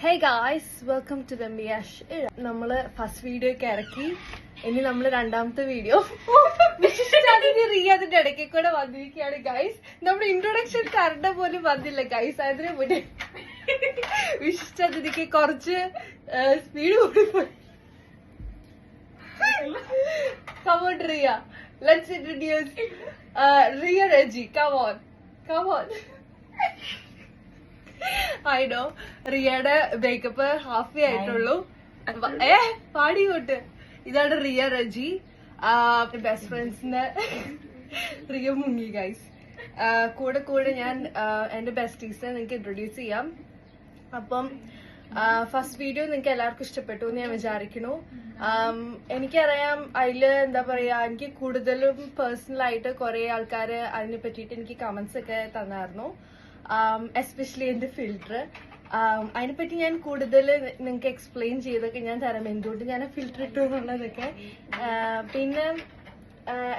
Hey guys, welcome to the Miyash. നമ്മള് first video ഒക്കെ ഇറക്കി. ഇനി നമ്മള് രണ്ടാമത്തെ വീഡിയോ റിയാദിന്റെ ഇടയ്ക്ക് കൂടെ വന്നിരിക്കുകയാണ് ഗൈസ്. നമ്മുടെ ഇൻട്രൊഡക്ഷൻ കറണ്ട പോലും വന്നില്ല ഗൈസ്. അതിന് മുന്നേ വിശിഷ്ടതിക്ക് കുറച്ച് സ്പീഡ് കൂടിപ്പോയി. Come on Ria, let's introduce Ria Reggie. Come on. I know. റിയയുടെ മേക്കപ്പ് ഹാഫി ആയിട്ടുള്ളൂ. പാടി കൊണ്ട് ഇതാണ് റിയ റജി. ബെസ്റ്റ് ഫ്രണ്ട്സിന്റെ റിയ മുങ്ങി ഗൈസ്. കൂടെ ഞാൻ എന്റെ ബെസ്റ്റീസിനെ നിങ്ങൾക്ക് ഇൻട്രൊഡ്യൂസ് ചെയ്യാം. അപ്പം ഫസ്റ്റ് വീഡിയോ നിങ്ങൾക്ക് എല്ലാവർക്കും ഇഷ്ടപ്പെട്ടു എന്ന് ഞാൻ വിചാരിക്കുന്നു. എനിക്കറിയാം അതില് എന്താ പറയാ, എനിക്ക് കൂടുതലും പേഴ്സണലായിട്ട് കുറെ ആൾക്കാര് അതിനെ പറ്റിയിട്ട് എനിക്ക് കമന്റ്സ് ഒക്കെ തന്നായിരുന്നു. എസ്പെഷ്യലി എന്റെ ഫിൽറ്റർ, അതിനെപ്പറ്റി ഞാൻ കൂടുതൽ നിങ്ങൾക്ക് എക്സ്പ്ലെയിൻ ചെയ്തൊക്കെ ഞാൻ തരാം, എന്തുകൊണ്ട് ഞാൻ ഫിൽറ്റർ ഇട്ടു എന്നുള്ളതൊക്കെ. പിന്നെ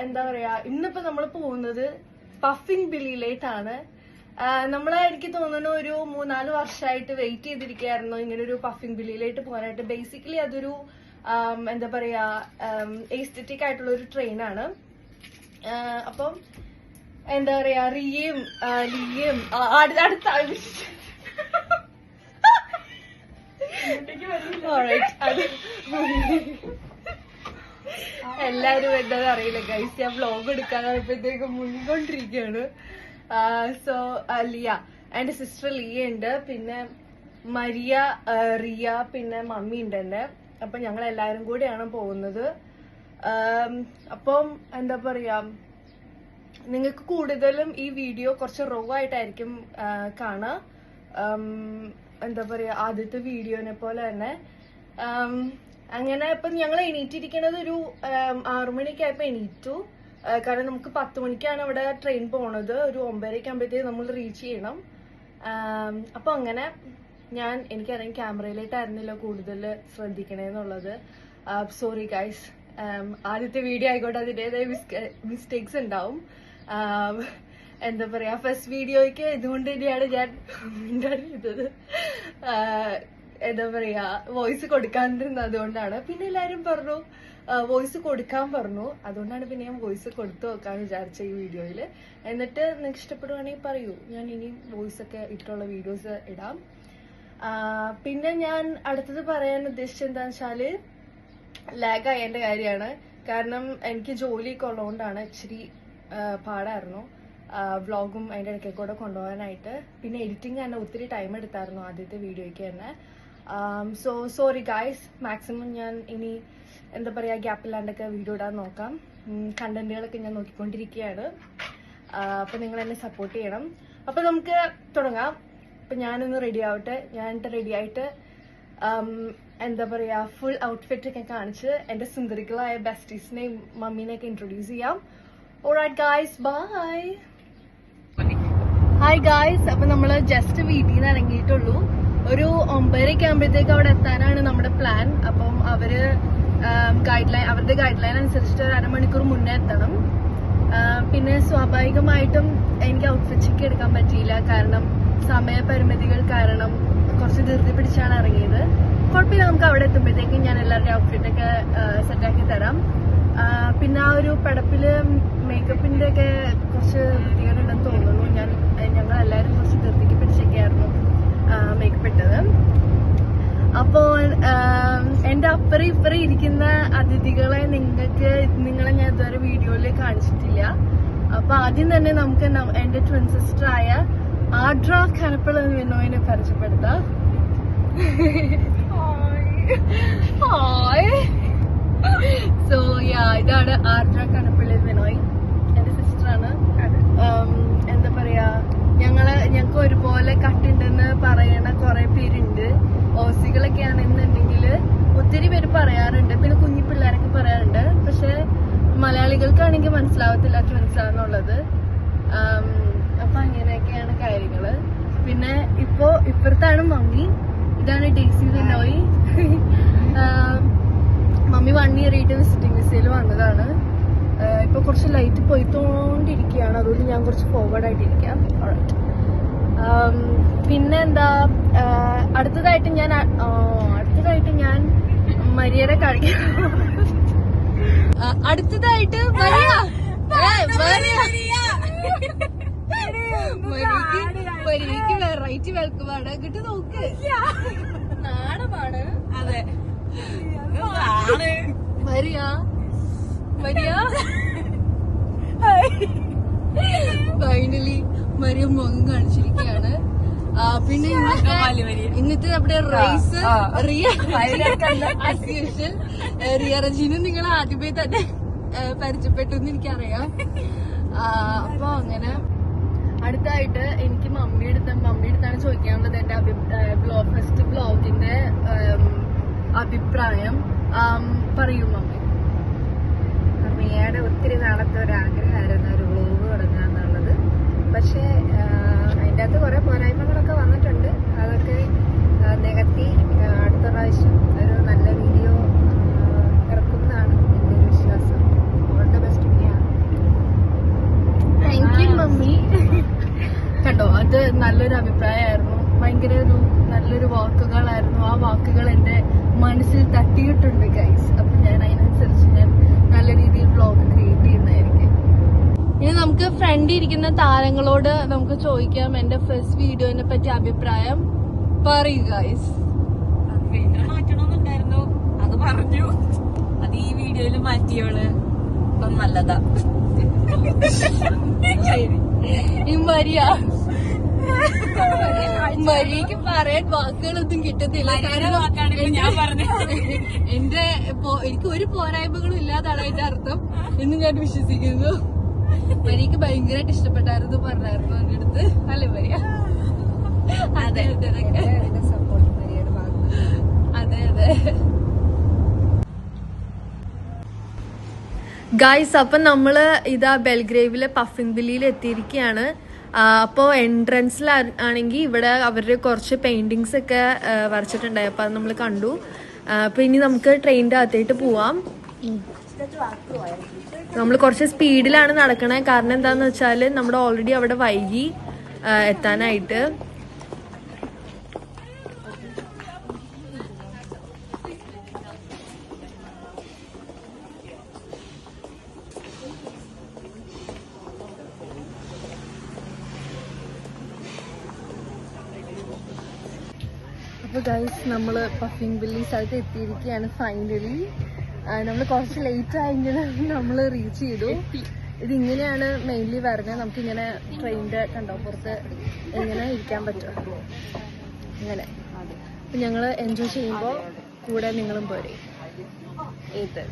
എന്താ പറയാ, ഇന്നിപ്പോ നമ്മൾ പോകുന്നത് പഫിംഗ് ബില്ലിയിലേക്കാണ്. എനിക്ക് തോന്നുന്നു ഒരു 3-4 വർഷമായിട്ട് വെയിറ്റ് ചെയ്തിരിക്കുകയായിരുന്നു ഇങ്ങനെ ഒരു പഫിംഗ് ബില്ലിയിലേക്ക് പോകാനായിട്ട്. ബേസിക്കലി അതൊരു എന്താ പറയാ എസ്തെറ്റിക് ആയിട്ടുള്ള ഒരു ട്രെയിനാണ്. അപ്പം എന്താ പറയാ, റിയയും ലിയയും അടുത്ത എല്ലാരും എന്താ അറിയില്ല ഗൈസ്, ഞാൻ വ്ലോഗ് എടുക്കാനായപ്പോഴത്തേക്ക് മുൻകൊണ്ടിരിക്കുകയാണ്. സോ ലിയ, എന്റെ സിസ്റ്റർ ലിയ ഉണ്ട്, പിന്നെ മരിയ, റിയ, പിന്നെ മമ്മി ഉണ്ട് എന്റെ. അപ്പൊ ഞങ്ങൾ എല്ലാരും കൂടെയാണ് പോകുന്നത്. അപ്പം എന്താ പറയാ, നിങ്ങൾക്ക് കൂടുതലും ഈ വീഡിയോ കുറച്ച് റോ ആയിട്ടായിരിക്കും കാണുക. എന്താ പറയാ, ആദ്യത്തെ വീഡിയോനെ പോലെ തന്നെ. അങ്ങനെ ഇപ്പം ഞങ്ങൾ എണീറ്റിരിക്കണത് ഒരു 6 മണിക്കായപ്പോ എണീറ്റു. കാരണം നമുക്ക് 10 മണിക്കാണ് അവിടെ ട്രെയിൻ പോണത്. ഒരു 9:30 ആകുമ്പോഴത്തേക്ക് നമ്മൾ റീച്ച് ചെയ്യണം. അപ്പൊ അങ്ങനെ എനിക്കറിയാം ക്യാമറയിലേട്ടായിരുന്നില്ല കൂടുതൽ ശ്രദ്ധിക്കണേന്നുള്ളത്. സോറി ഗൈസ്, ആദ്യത്തെ വീഡിയോ ആയിക്കോട്ടെ, അതിൻ്റെതായ മിസ്റ്റേക്സ് ഉണ്ടാവും. എന്താ പറയാ, ഫസ്റ്റ് വീഡിയോയ്ക്ക് ഇതുകൊണ്ട് തന്നെയാണ് ഞാൻ ചെയ്തത്. എന്താ പറയാ, വോയിസ് കൊടുക്കാണ്ടിരുന്നത് അതുകൊണ്ടാണ്. പിന്നെ എല്ലാരും പറഞ്ഞു വോയിസ് കൊടുക്കാൻ പറഞ്ഞു, അതുകൊണ്ടാണ് പിന്നെ ഞാൻ വോയിസ് കൊടുത്തു നോക്കാന്ന് വിചാരിച്ച ഈ വീഡിയോയില്. എന്നിട്ട് നിങ്ങൾക്ക് ഇഷ്ടപ്പെടുവാണെങ്കിൽ പറയൂ, ഞാൻ ഇനി വോയിസ് ഒക്കെ ഇട്ടുള്ള വീഡിയോസ് ഇടാം. പിന്നെ ഞാൻ അടുത്തത് പറയാൻ ഉദ്ദേശിച്ചത് എന്താന്ന് വെച്ചാല് ലാഗ് ആയതിന്റെ കാര്യമാണ്. കാരണം എനിക്ക് ജോലിയൊക്കെ ഉള്ളതുകൊണ്ടാണ് ഇച്ചിരി പാടായിരുന്നു വ്ളോഗും അതിന്റെ ഇടയ്ക്ക് കൂടെ കൊണ്ടുപോകാനായിട്ട്. പിന്നെ എഡിറ്റിംഗ് തന്നെ ഒത്തിരി ടൈം എടുത്തായിരുന്നു ആദ്യത്തെ വീഡിയോയ്ക്ക് തന്നെ. So sorry guys. മാക്സിമം ഞാൻ ഇനി എന്താ പറയാ ഗ്യാപ്പില്ലാണ്ടൊക്കെ വീഡിയോ ഇടാൻ നോക്കാം. കണ്ടന്റുകളൊക്കെ ഞാൻ നോക്കിക്കൊണ്ടിരിക്കുകയാണ്. അപ്പൊ നിങ്ങൾ എന്നെ സപ്പോർട്ട് ചെയ്യണം. അപ്പൊ നമുക്ക് തുടങ്ങാം. അപ്പൊ ഞാനൊന്ന് റെഡി ആവട്ടെ. ഞാനിട്ട് റെഡി ആയിട്ട് എന്താ പറയാ ഫുൾ ഔട്ട്ഫിറ്റ് ഒക്കെ കാണിച്ച് എന്റെ സുന്ദരികളായ ബെസ്റ്റീസിനെയും മമ്മീനെയൊക്കെ ഇൻട്രൊഡ്യൂസ് ചെയ്യാം. Alright guys, bye. Hi guys, അപ്പൊ നമ്മള് ജസ്റ്റ് വീട്ടിൽ നിന്ന് ഇറങ്ങിയിട്ടുള്ളൂ. ഒരു 9:30 ആകുമ്പോഴത്തേക്ക് അവിടെ എത്താനാണ് നമ്മുടെ പ്ലാൻ. അപ്പം അവരുടെ ഗൈഡ് ലൈൻ അനുസരിച്ചിട്ട് 1/2 മണിക്കൂർ മുന്നേ എത്തണം. പിന്നെ സ്വാഭാവികമായിട്ടും എനിക്ക് ഔട്ട്ഫിറ്റ് ഒക്കെ എടുക്കാൻ പറ്റിയില്ല, കാരണം സമയപരിമിതികൾ കാരണം കുറച്ച് ധൃതി പിടിച്ചാണ് ഇറങ്ങിയത്. കുഴപ്പമില്ല, നമുക്ക് അവിടെ എത്തുമ്പോഴത്തേക്കും ഞാൻ എല്ലാവരുടെയും ഔട്ട്ഫിറ്റ് ഒക്കെ സെറ്റാക്കി തരാം. പിന്നെ ആ ഒരു പടപ്പില് മേക്കപ്പിന്റെ ഒക്കെ കുറച്ച് വൃത്തികേടുണ്ടെന്ന് തോന്നുന്നു. ഞങ്ങൾ എല്ലാവരും കുറച്ച് ധൃതിക്ക് പിടിച്ചൊക്കെയായിരുന്നു മേക്കപ്പ് ഇട്ടത്. അപ്പോ എന്റെ അപ്പുറം ഇരിക്കുന്ന അതിഥികളെ നിങ്ങളെ ഞാൻ ഇതുവരെ വീഡിയോയില് കാണിച്ചിട്ടില്ല. അപ്പൊ ആദ്യം തന്നെ നമുക്ക് എന്റെ ട്വിൻ സിസ്റ്റർ ആയ ആഡ്ര കനപ്പള വിനോയിനെ പരിചയപ്പെടുത്താം. സോ ഇതാണ് ആഡ്ര കനപ്പള്ളി വിനോയ്, എന്റെ സിസ്റ്ററാണ്. എന്താ പറയാ, ഞങ്ങൾക്ക് ഒരുപോലെ കട്ടുണ്ടെന്ന് പറയണ കുറെ പേരുണ്ട്. ഓസികളൊക്കെ ആണെന്നുണ്ടെങ്കിൽ ഒത്തിരി പേര് പറയാറുണ്ട്, പിന്നെ കുഞ്ഞു പിള്ളേരൊക്കെ പറയാറുണ്ട്. പക്ഷെ മലയാളികൾക്കാണെങ്കിൽ മനസ്സിലാവത്തില്ല ട്വിൻസ് ആണെന്നുള്ളത്. അപ്പൊ അങ്ങനെയൊക്കെയാണ് കാര്യങ്ങള്. പിന്നെ ഇപ്പുറത്താണ് മമ്മി, ഇതാണ് ഡേസി വിനോയ്. മമ്മി 1 year ആയിട്ട് വിസിറ്റിംഗ് വിസയിൽ വന്നതാണ്. ഇപ്പൊ കുറച്ച് ലൈറ്റ് പോയിക്കൊണ്ടിരിക്കുകയാണ്, അതുകൊണ്ട് ഞാൻ കുറച്ച് ഫോർവേഡ് ആയിട്ടിരിക്കാം. പിന്നെന്താ അടുത്തതായിട്ട് ഞാൻ മരിയയുടെ കഴിക്കാൻ അടുത്തതായിട്ട് മരിയക്ക് വെറൈറ്റി വെൽക്കമാണ് കിട്ടി നോക്ക് നാടമാണ്. അതെ മരിയ ഫൈനലി മരിയ മുഖം കാണിച്ചിരിക്കുകയാണ്. പിന്നെ ഇന്നത്തെ നമ്മുടെ റേസ് റിയ റജീനും നിങ്ങൾ ആദ്യമേ തന്നെ പരിചയപ്പെട്ടു എന്ന് എനിക്കറിയാം. അപ്പൊ അങ്ങനെ അടുത്തായിട്ട് എനിക്ക് മമ്മിയുടെ ചോദിക്കാനുള്ളത് എന്റെ ഫസ്റ്റ് വ്ലോഗിന്റെ അഭിപ്രായം പറയൂ മമ്മി. മമ്മിയുടെ ഒത്തിരി നാളത്തെ ഒരു ആഗ്രഹമായിരുന്നു ഒരു വ്ലോഗ് തുടങ്ങാന്നുള്ളത്. പക്ഷെ അതിൻ്റെ അകത്ത് കുറെ പോരായ്മകളൊക്കെ വന്നിട്ടുണ്ട്. അതൊക്കെ നികത്തി അടുത്ത പ്രാവശ്യം ഒരു നല്ല വീഡിയോ ഇറക്കുന്നതാണ് എൻ്റെ ഒരു വിശ്വാസം. ഓൾ ദ ബെസ്റ്റ് മമ്മിയാണ്. Thank you mummy. കണ്ടോ, അത് നല്ലൊരു അഭിപ്രായമായിരുന്നു. ഭയങ്കര നല്ലൊരു വാക്കുകളായിരുന്നു. ആ വാക്കുകൾ എന്റെ മനസ്സിൽ തട്ടിയിട്ടുണ്ട് ഗൈസ്. അപ്പൊ ഞാൻ അതിനനുസരിച്ച് ഞാൻ നല്ല രീതിയിൽ വ്ലോഗ് ക്രിയേറ്റ് ചെയ്യുന്നതായിരിക്കും. ഇനി നമുക്ക് ഫ്രണ്ട് ഇരിക്കുന്ന താരങ്ങളോട് നമുക്ക് ചോദിക്കാം എന്റെ ഫസ്റ്റ് വീഡിയോനെ പറ്റി അഭിപ്രായം പറയൂ ഗൈസ്. പിന്നെ മാറ്റണമെന്നുണ്ടായിരുന്നു, അത് പറഞ്ഞു. അത് ഈ വീഡിയോയിൽ മാറ്റിയോള് ഇപ്പം നല്ലതാ. മരിയക്ക് പറയാൻ വാക്കുകളൊന്നും കിട്ടത്തില്ല. എന്റെ എനിക്ക് ഒരു പോരായ്മകളും ഇല്ലാതാണ് അതിന്റെ അർത്ഥം എന്ന് ഞാൻ വിശ്വസിക്കുന്നു. മരിയക്ക് ഭയങ്കരമായിട്ട് ഇഷ്ടപ്പെട്ടായിരുന്നു പറഞ്ഞായിരുന്നു എന്റെ അടുത്ത്. അല്ലേ മരിയ? അതെ സപ്പോർട്ട് മരിയയുടെ ഭാഗത്ത്. അതെ അതെ ഗായ്സ്. അപ്പൊ നമ്മള് ഇതാ ബെൽഗ്രേവിലെ പഫിൻ ബില്ലിയിൽ എത്തിയിരിക്കുകയാണ്. അപ്പോൾ എൻട്രൻസിൽ ആണെങ്കിൽ ഇവിടെ അവരുടെ കുറച്ച് പെയിന്റിങ്സ് ഒക്കെ വരച്ചിട്ടുണ്ടായി. അപ്പൊ അത് നമ്മൾ കണ്ടു. അപ്പൊ ഇനി നമുക്ക് ട്രെയിനിന്റെ അകത്തേട്ട് പോവാം. നമ്മൾ കുറച്ച് സ്പീഡിലാണ് നടക്കണേ. കാരണം എന്താന്ന് വെച്ചാല് നമ്മുടെ ഓൾറെഡി അവിടെ വൈകി എത്താനായിട്ട്. അപ്പോൾ ഗൈസ് നമ്മൾ പഫിൻ ബില്ലി സ്ഥലത്ത് എത്തിയിരിക്കുകയാണ് ഫൈനലി. നമ്മൾ കുറച്ച് ലേറ്റ് ആയെങ്കിലും നമ്മൾ റീച്ച് ചെയ്തു. ഇതിങ്ങനെയാണ് മെയിൻലി വരുന്നത്. നമുക്കിങ്ങനെ ട്രെയിനിൻ്റെ കണ്ടോ പുറത്ത് എങ്ങനെ ഇരിക്കാൻ പറ്റും ഇങ്ങനെ. അപ്പം ഞങ്ങൾ എൻജോയ് ചെയ്യുമ്പോൾ കൂടെ നിങ്ങളും പോരെ. ഇത്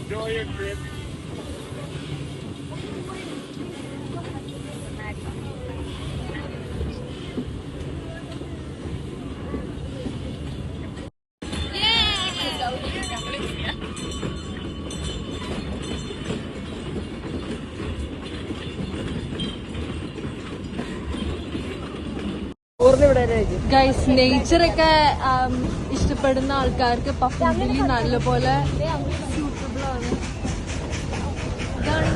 Enjoy your trip. ഗൈസ്, നേച്ചറൊക്കെ ഇഷ്ടപ്പെടുന്ന ആൾക്കാർക്ക് പഫിൻ ബില്ലി നല്ലപോലെ സ്യൂട്ടബിൾ ആണ്. ഇതാണ്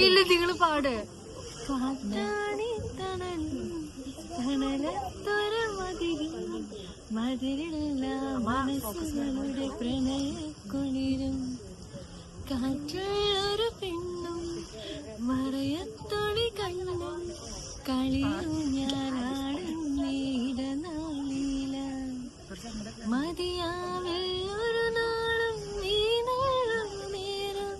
ഇല്ല നിങ്ങള് പാട് മനസ്സുകളുടെ പ്രണയക്കുളിരും കാറ്റുള്ളൊരു പെണ്ണും മറയത്തൊളി കണ്ണും കളിയും ഞാനാടും നീടനാളില മതിയാവേ ഒരു നാളും നീ നാളും നേരം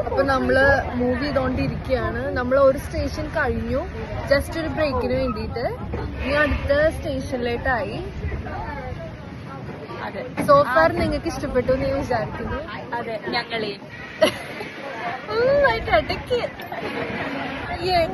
അപ്പൊ നമ്മള് മൂവ് ചെയ്തോണ്ടിരിക്കുകയാണ്. നമ്മൾ ഒരു സ്റ്റേഷൻ കഴിഞ്ഞു, ജസ്റ്റ് ഒരു ബ്രേക്കിന് വേണ്ടിയിട്ട്. ഇനി അടുത്ത സ്റ്റേഷനിലേട്ടായി. അതെ സോഫാർ നിങ്ങൾക്ക് ഇഷ്ടപ്പെട്ടു എന്ന് ഞാൻ വിചാരിക്കുന്നു. അതെ ഞങ്ങളെ ഇടയ്ക്ക് ഞാൻ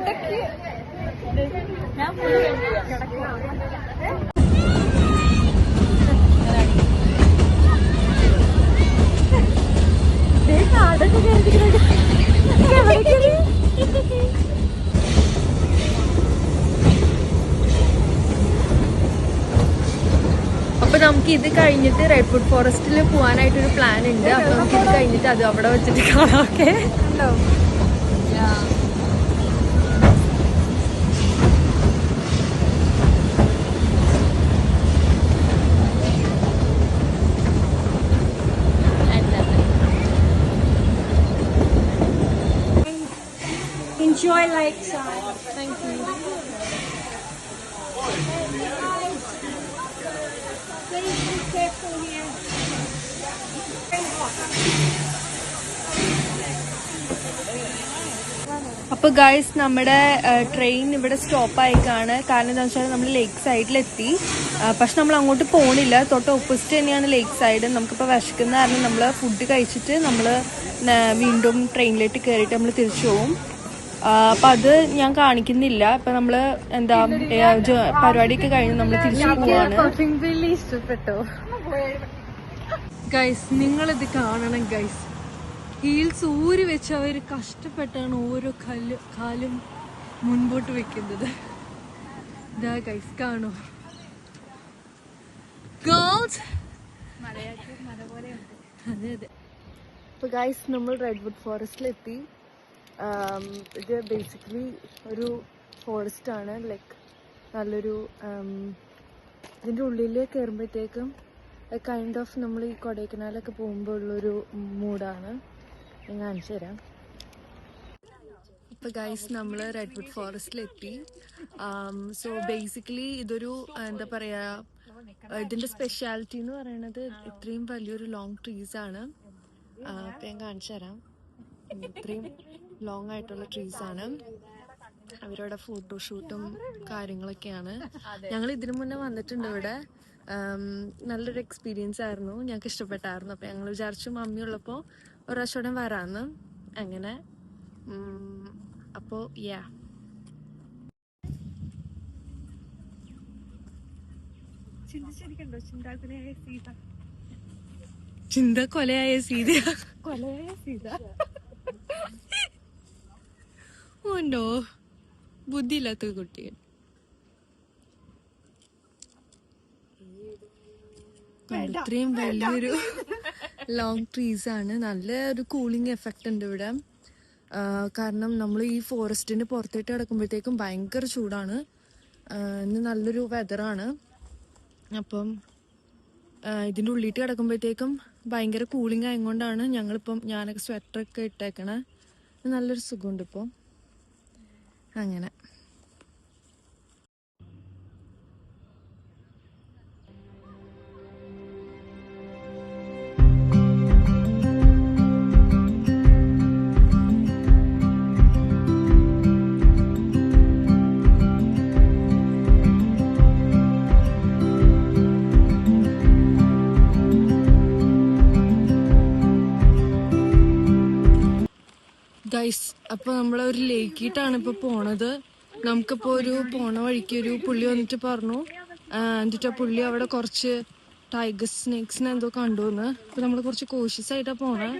അപ്പൊ നമുക്ക് ഇത് കഴിഞ്ഞിട്ട് റെഡ്വുഡ് ഫോറസ്റ്റിൽ പോകാനായിട്ടൊരു പ്ലാൻ ഉണ്ട്. അപ്പൊ നമുക്ക് ഇത് കഴിഞ്ഞിട്ട് അത് അവിടെ വെച്ചിട്ട് കാണാം. Okay enjoy lakeside. Thank you. Please be careful here. അപ്പൊ ഗൈസ് നമ്മുടെ ട്രെയിൻ ഇവിടെ സ്റ്റോപ്പ് ആയിക്കാണ്. കാരണം എന്താ വെച്ചാൽ നമ്മൾ ലേക്ക് സൈഡിലെത്തി. പക്ഷെ നമ്മൾ അങ്ങോട്ട് പോണില്ല, തൊട്ട് ഓപ്പോസിറ്റ് തന്നെയാണ് ലേക്ക് സൈഡ്. നമുക്കിപ്പോൾ വിശക്കുന്ന കാരണം നമ്മൾ ഫുഡ് കഴിച്ചിട്ട് നമ്മൾ വീണ്ടും ട്രെയിനിലേക്ക് കയറിയിട്ട് നമ്മൾ തിരിച്ചു പോകും. അപ്പൊ അത് ഞാൻ കാണിക്കുന്നില്ല. ഇപ്പൊ നമ്മള് എന്താ പരിപാടിയൊക്കെ കഴിഞ്ഞ് നമ്മൾ തിരിച്ചു പോവാണ്. ഇഷ്ടപ്പെട്ടോ ഗൈസ്? നിങ്ങളിത് കാണണം ഗൈസ്. ഹീൽസ് ഊരി വെച്ച് അവർ കഷ്ടപ്പെട്ടാണ് ഓരോ കാലും മുൻപോട്ട് വെക്കുന്നത്. ഇതാ ഗൈസ് കാണോ ഗേൾസ്? അതെ അതെ. അപ്പൊ ഗൈസ് നമ്മൾ റെഡ്വുഡ് ഫോറസ്റ്റിലെത്തി. ഇത് ബേസിക്കലി ഒരു ഫോറസ്റ്റ് ആണ്. ലൈക്ക് നല്ലൊരു ഇതിൻ്റെ ഉള്ളിൽ കയറുമ്പോഴത്തേക്കും കൈൻഡ് ഓഫ് നമ്മൾ ഈ കൊടൈക്കനാലൊക്കെ പോകുമ്പോൾ ഉള്ളൊരു മൂഡാണ്. ഞാൻ കാണിച്ചു തരാം. ഇപ്പൊ ഗൈസ് നമ്മൾ റെഡ്വുഡ് ഫോറസ്റ്റിലെത്തി. സോ ബേസിക്കലി ഇതൊരു എന്താ പറയാ, ഇതിന്റെ സ്പെഷ്യാലിറ്റി എന്ന് പറയുന്നത് ഇത്രയും വലിയൊരു ലോങ് ട്രീസ് ആണ്. അപ്പൊ ഞാൻ കാണിച്ചു തരാം. ഇത്രയും ലോങ് ആയിട്ടുള്ള ട്രീസ് ആണ്. അവരുടെ ഫോട്ടോഷൂട്ടും കാര്യങ്ങളൊക്കെയാണ്. ഞങ്ങൾ ഇതിനു മുന്നേ വന്നിട്ടുണ്ട് ഇവിടെ. നല്ലൊരു എക്സ്പീരിയൻസ് ആയിരുന്നു, ഞങ്ങൾക്ക് ഇഷ്ടപ്പെട്ടായിരുന്നു. അപ്പം ഞങ്ങൾ വിചാരിച്ചു മമ്മി ഉള്ളപ്പോൾ ഒരു പ്രാവശ്യം വരാമെന്ന്. അങ്ങനെ അപ്പോൾ യാ ചിന്ത കൊലയായ സീത. ഓണ്ടോ ബുദ്ധിയില്ലാത്ത കുട്ടികൾ. ഇത്രയും വലിയൊരു ലോങ് ട്രീസ് ആണ്. നല്ല ഒരു കൂളിംഗ് എഫക്റ്റ് ഉണ്ട് ഇവിടെ. കാരണം നമ്മൾ ഈ ഫോറസ്റ്റിന് പുറത്തേട്ട് കിടക്കുമ്പോഴത്തേക്കും ഭയങ്കര ചൂടാണ്. ഇന്ന് നല്ലൊരു വെതറാണ്. അപ്പം ഇതിൻ്റെ ഉള്ളിട്ട് കിടക്കുമ്പോഴത്തേക്കും ഭയങ്കര കൂളിംഗ് ആയതുകൊണ്ടാണ് ഞാനൊക്കെ സ്വെറ്ററൊക്കെ ഇട്ടേക്കണേ. നല്ലൊരു സുഖമുണ്ട് ഇപ്പോൾ. അങ്ങനെ ഗൈസ്, അപ്പൊ നമ്മളൊരു ലേക്കിട്ടാണ് ഇപ്പൊ പോണത്. നമുക്കിപ്പോ ഒരു പോണ വഴിക്ക് ഒരു പുള്ളി വന്നിട്ട് പറഞ്ഞു, എന്നിട്ട് പുള്ളി അവിടെ കുറച്ച് ടൈഗർ സ്നേക്സിനെ എന്തോ കണ്ടുവന്ന്. അപ്പൊ നമ്മള് കുറച്ച് കോഷ്യസ് ആയിട്ടാ പോണേ.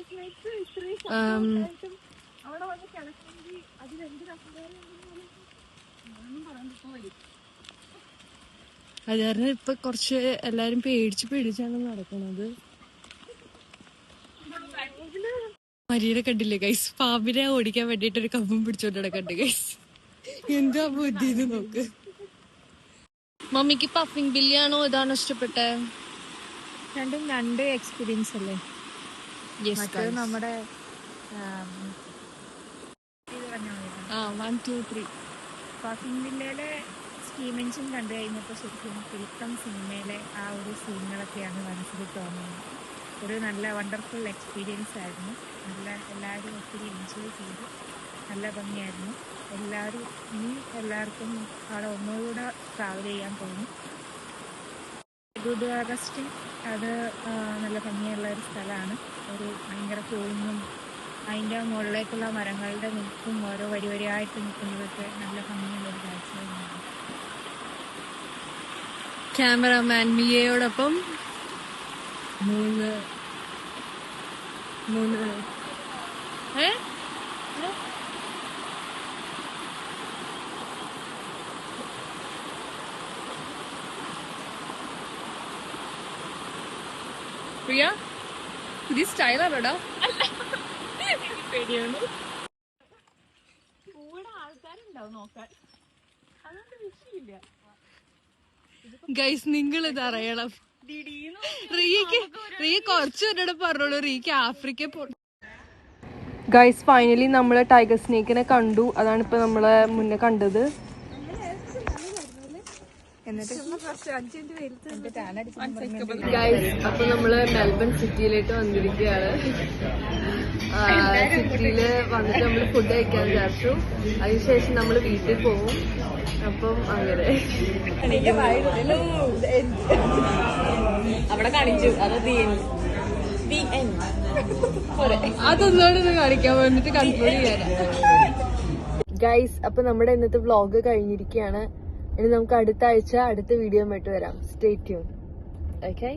അത് കാരണം ഇപ്പൊ കുറച്ച് എല്ലാരും പേടിച്ചാണ് നടക്കണത്. മരിയനെ കണ്ടില്ലേ ഗൈസ്? പാമ്പിനെ ഓടിക്കാൻ വേണ്ടിട്ട് ഒരു കമ്പും പിടിച്ചോണ്ട് നടക്കണ്ട് ഗൈസ്. എന്താ ബുദ്ധി നോക്ക്. മമ്മിക്ക് പഫിംഗ് ബില്ലിയാണോ ഇതാണോ ഇഷ്ടപ്പെട്ടെ? രണ്ടും രണ്ട് എക്സ്പീരിയൻസ് അല്ലേ. മറ്റേത് നമ്മുടെ 1, 2, 3 പാക്കിംഗ് വില്ലയിലെ സ്റ്റീം എഞ്ചിൻ കണ്ടു കഴിഞ്ഞപ്പോൾ ശരിക്കും ഫിലിപ്പം സിനിമയിലെ ആ ഒരു സീനുകളൊക്കെയാണ് മനസ്സിൽ തോന്നുന്നത്. ഒരു നല്ല വണ്ടർഫുൾ എക്സ്പീരിയൻസ് ആയിരുന്നു. എല്ലാവരും ഒത്തിരി എൻജോയ് ചെയ്തു. നല്ല ഭംഗിയായിരുന്നു. എല്ലാവർക്കും അവിടെ ഒന്നുകൂടെ ട്രാവൽ ചെയ്യാൻ തോന്നി. ഗുഡ് അഗസ്റ്റിൻ അത് നല്ല ഭംഗിയുള്ള ഒരു സ്ഥലമാണ്. ഒരു ഭയങ്കര കൂങ്ങും അതിൻ്റെ മുകളിലേക്കുള്ള മരങ്ങളുടെ നിൽക്കും ഓരോ വരിയായിട്ട് നിൽക്കുന്നതൊക്കെ നല്ല ഭംഗിയുള്ളൊരു കാഴ്ചയാണ്. ക്യാമറമാൻ മിയയോടൊപ്പം 3 പ്രിയ പുതിയ സ്റ്റൈലാണോടാ? പേടിയാണ്. കൂടെ ആൾക്കാരുണ്ടാവും നോക്കാൻ, അതുകൊണ്ട് വിഷയമില്ല. ഗൈസ് നിങ്ങൾ ഇത് അറിയണം. റിയ കുറച്ച് എന്നോട് പറഞ്ഞോളൂ, റിയക്ക് ആഫ്രിക്ക ഗൈസ് ഫൈനലി നമ്മള് ടൈഗർ സ്നേക്കിനെ കണ്ടു. അതാണ് ഇപ്പൊ നമ്മളെ മുന്നേ കണ്ടത്. ഗൈസ് അപ്പൊ നമ്മള് മെൽബൺ സിറ്റിയിലേക്ക് വന്നിരിക്കുകയാണ്. സിറ്റിയില് വന്നിട്ട് നമ്മള് ഫുഡ് കഴിക്കാൻ വിചാരിച്ചു. അതിനുശേഷം നമ്മള് വീട്ടിൽ പോകും. അപ്പം അങ്ങനെ അവിടെ കാണിച്ചു അതൊന്നുകൂടെ കാണിക്കാൻ വേണ്ടിട്ട് കൺട്രോൾ ചെയ്യാനാ. ഗൈസ് അപ്പൊ നമ്മുടെ ഇന്നത്തെ വ്ലോഗ് കഴിഞ്ഞിരിക്കുകയാണ്. ഇനി നമുക്ക് അടുത്ത ആഴ്ച അടുത്ത വീഡിയോ ആയിട്ട് വരാം. Stay tune. Okay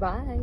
bye.